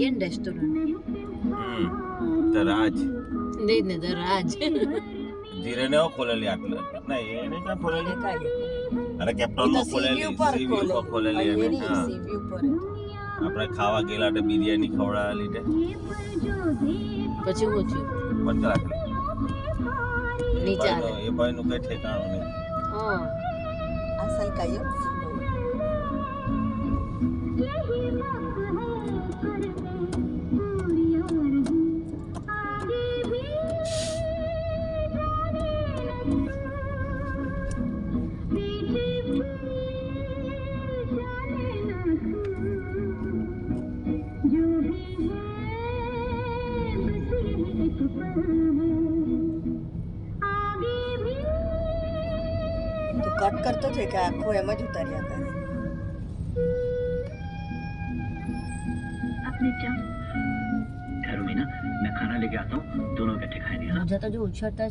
Indian restaurant રાજ नहीं नहीं the राज ધીરે ને ખોલેલી આટલે ના એને ક્યાં ખોલેલી અરે કેપ્ટન નો ખોલેલી સી વ્યૂ પર ખોલેલી એને હા આપણે ખાવા ગયેલા એટલે બિરયાની ખવડાવેલી તે પછી હું થયું બંધ રાખેલી નીચે આવે એ ભાઈનું કઈ ઠેકાણું નહીં હા asal kayo तो कट करतो थे क्या आंखों एम ज उतारिया करे अपने ठहरो मीना मैं खाना लेके आता हूँ दोनों इकट्ठे खाएंगे हाँ मुझे तो जो उछळता